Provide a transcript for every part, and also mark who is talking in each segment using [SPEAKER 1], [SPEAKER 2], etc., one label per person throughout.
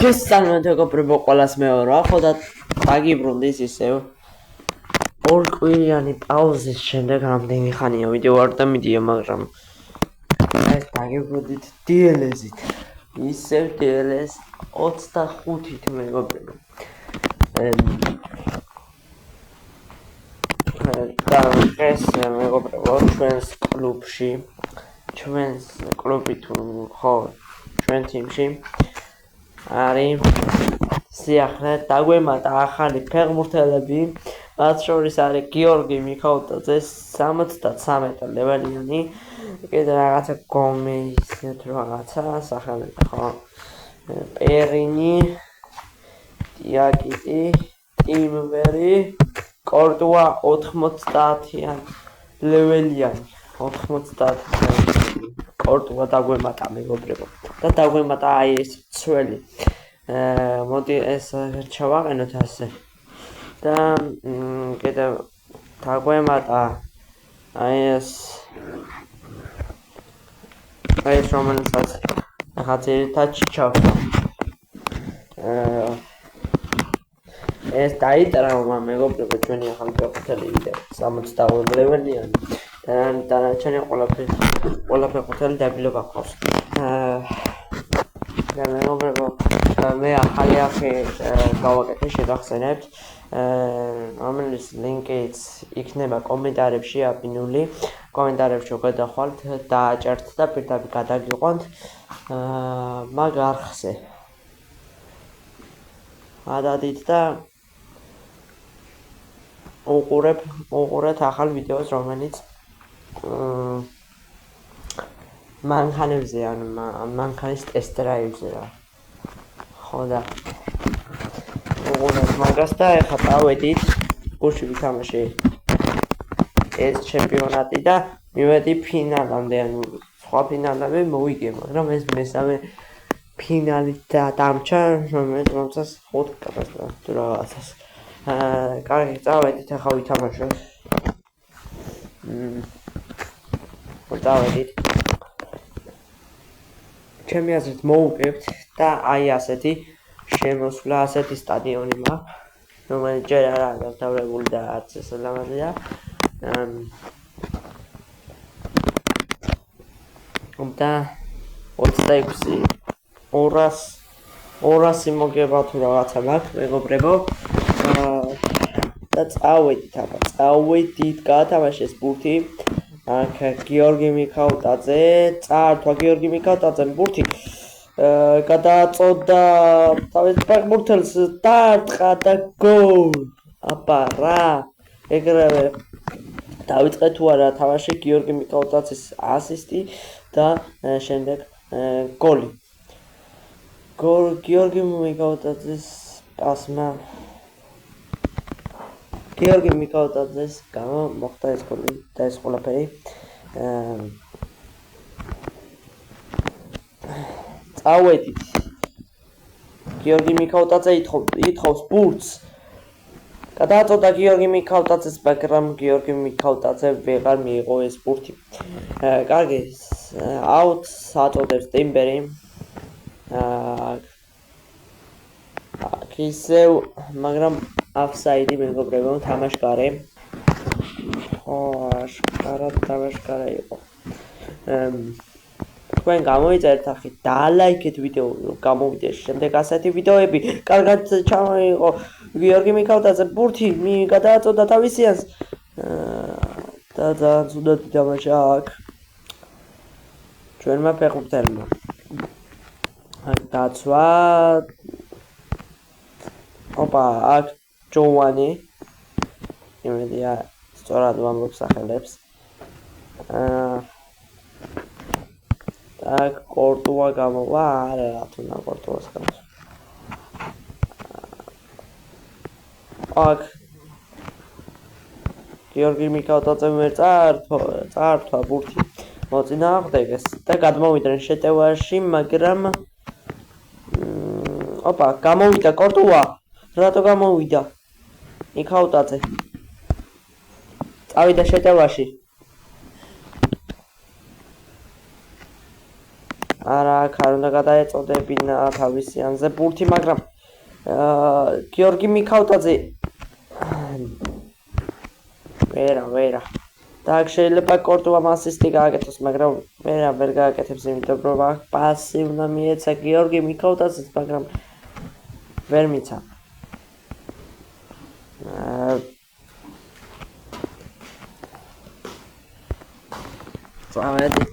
[SPEAKER 1] გესწარმოებო ყველას მეორე ხო და დაგიბრუნდის ისევ ორ კვირიანი პაუზის შემდეგ რამდენი ხანია ვიდეო არ დამიდია მაგრამ ეს დაგიბრუნდით DLS-ით ისევ DLS 25-ით მეგობრებო და ეს მეგობრებო ჩვენს კლუბში თუ ხო ჩვენ თიმში არის სიახლე დაგვემატა ახალი ფეხბურთელები მათ შორის არის გიორგი მიქაუტაძე 73 ლეველიანი კიდე რაღაცა გომეის რაღაცა სახელი ხო პერინი დიაკიტი ტიმვერი კორტუა 90-იან ლეველიანი 90 კორტუა დაგვემატა მეგობრებო და დაგვემატა აი ეს ცველი მოდი ეს ჩავაყენოთ ასე და კიდე დაგვემატა აი ეს რომელსაც ახლა ძირითადად ჩავხდა ეს დაიტრაუმა მეგობრებო ჩვენი ახალი ფეხბურთელი ვიდეო 62 ლეველიანი და დანარჩენი ყველა ფეხბურთელი დაბილობა ყავს და მეგობრებო მე ახალი ახი გავაკეთე შევახსენებთ რომელიც ლინკიც იქნება კომენტარებში აბინული კომენტარებში გადახვალთ დააჭერთ და პირდაპირ გადაგიყვანთ მაგ არხზე ადადით და უყურეთ ახალ ვიდეოს რომელიც მანქანებზე ან მანქანის ტესტ-დრაივზე რა ხო და უყურეთ მაგას და ეხლა დავედით გულში ვითამაშე ეს ჩემპიონატი და მივედი ფინალამდე ანუ სხვა ფინალები მოვიგე მაგრამ ეს მესამე ფინალი დამჭა რომელსაც 5 კაპიტა თუ რაღაცას კარგი წავედით ახლა ვითამაშოთ დავედით ჩემი აზრით მოვუგებთ და აი ასეთი შემოსვლა ასეთი სტადიონი მაქვს რომელიც ჯერ არ არის დამთავრებული და არც ესე ლამაზია და 26 200 მოგება თუ რაღაცა მაქვს მეგობრებო და წავედით გაათამაშეს ბურთი აქ გიორგი მიქაუტაძე წაართვა გიორგი მიქაუტაძე ბურთი გადაწოდა თავის ფეხბურთელს დაარტყა და გოლ აბა რა ეგრევე დავიწყე თუ არა თამაში გიორგი მიქაუტაძის ასისტი და შემდეგ გოლი გიორგი მიქაუტაძის პასმა გიორგი მიქაუტაძეს გამო მოხდა ეს გოლი და ეს ყველაფერი წავედით გიორგი მიქაუტაძე ითხოვს ბურთს გადაწოდა გიორგი მიქაუტაძეს მაგრამ გიორგი მიქაუტაძე ვეღარ მიიღო ეს ბურთი კარგი აუტს აწოდებს ტიმბერი ისევ მაგრამ აფსაიდი მეგობრებო თამაშკარე ხო აშკარად თამაშკარე იყო თქვენ გამოიწერეთ ახი დალაიქეთ ვიდეო გამოვიდეს შემდეგ ასეთი ვიდეოები კარგად ჩამოიღო გიორგი მიქაუტაძე ბურთი გადააწოდა თავისიანს და ძალიან ცუდად ითამაშა აქ ჩვენმა ფეხბურთელმა დაცვა ოპა აქ ჯოვანი იმედია სწორად ვამბობ სახელებს აქ კორტუა გამოვა არა რა თუნდა კორტუას გამოვა აქ გიორგი მიქაუტაძემ წაართვა ბურთი მოწინააღმდეგეს და გადმოვიდნენ შეტევაში მაგრამ ოპა გამოვიდა კორტუა რატო გამოვიდა მიქაუტაძე წავიდა შეტევაში არა, აქ არ უნდა გადაეწოდებინა თავისი ანზე ბურთი, მაგრამ გიორგი მიქავტაძე ვერა და აქ შეიძლება კორტუამ ასისტი გააკეთოს, მაგრამ ვერ გააკეთებს, იმიტომ რომ აქ პასი უნდა მიეცა გიორგი მიქავტაძეს, მაგრამ ვერ მიცა. წავედი.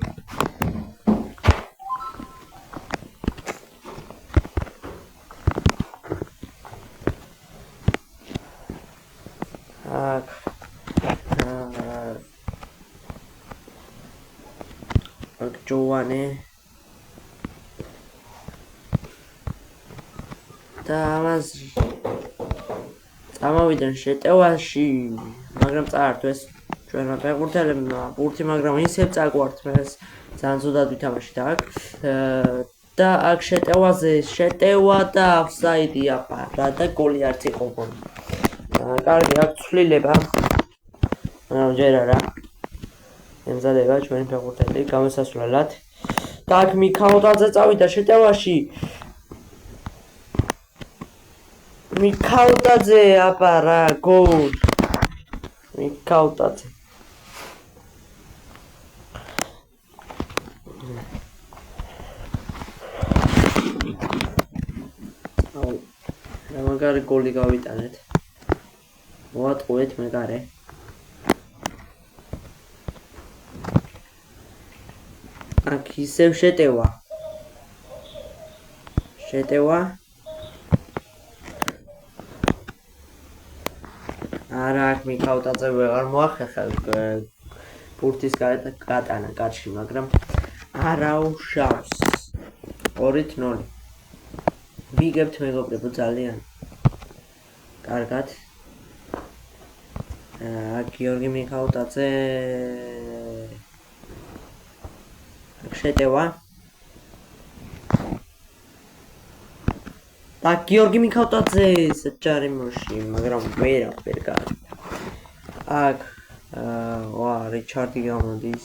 [SPEAKER 1] ჯოვანი და ამას წამოვიდნენ შეტევაში, მაგრამ წაართვეს ჩვენმა ფეხბურთელებმა ბურთი, მაგრამ ისევ წაგვართ ეს ძალიან ზუსტად ვითამაშით აქ და აქ შეტევა და აფსაიდი აპარა და გოლი არც იყო გოლი. კარგი, აქ ცვლილება, მაგრამ ჯერ არა. ემზადება ჩვენი ფეხბურთელი გამოსასვლელად და აქ მიქავტაძე წავიდა შეტევაში. მიქავტაძე აპარა გოლ. მიქავტაძე. მაგარი გოლი გავიტანეთ. მოატყუეთ მეგარე. აქ ისევ შეტევა. არა, აქ მიქავტაძე ვეღარ მოახერხა ბურთის გატანა კაცში, მაგრამ არა უშავს. 2-0. ვიგებთ მეგობრებო ძალიან. კარგად. გიორგი მიქავტაძე შეტევა და გიორგი მიქავტაძე ჯარიმოში, მაგრამ ვერ გააკეთა. აქ რიჩარდი გამოდის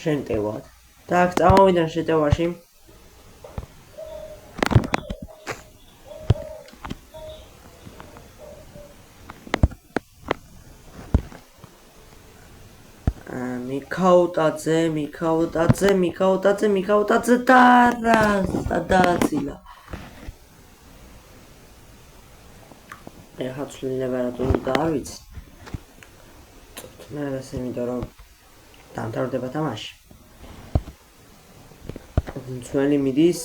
[SPEAKER 1] შეტევად და აქ წამოვიდნენ შეტევაში. მიქავტაძე და რა სადააცილა. ეხლა ცვლილება რა თუნდა არ ვიცი. მე რას იმიტომ რომ დამთავრდება თამაში. მცველი მიდის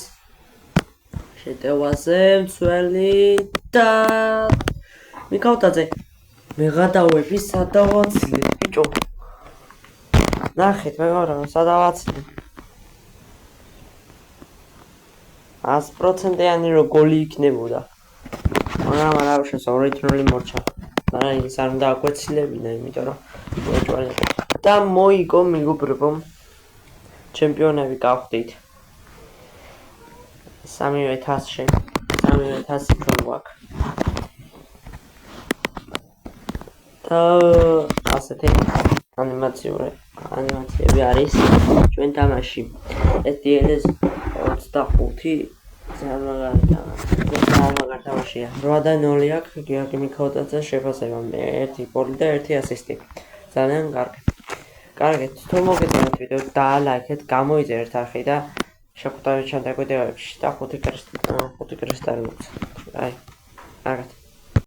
[SPEAKER 1] შეტევაზე, მცველი და მიქავტაძე მე გადავები სადავაცილე ბიჭო. ნახეთ მეგობრებო, სადავაცილე. 100%-იანი რომ გოლი იქნებოდა. მაგრამ არა უშავს 2-0 მორჩა. მაგრამ ის არ უნდა აკვეცილებინა, იმიტომ რომ მოეჭვალება. და მოიგო მეგობრებო. ჩემპიონები გავხდით. სამივე თასში ჩვენ გვაქვს. და ასეთი ანიმაციები არის ჩვენ თამაში. ეს DLS 25 ძალიან მაგარი თამაშია. 8-0 აქვს გიორგი მიქავტაძეს შეფასებამდე 1 გოლი და 1 ასისტი. ძალიან კარგი. კარგით, თუ მოგეწონათ ვიდეო, დაალაიქეთ, გამოიწერეთ არხი და შეგხვდებით შემდეგ ვიდეოებში და 5 კრესტარი მოწოდეთ. აი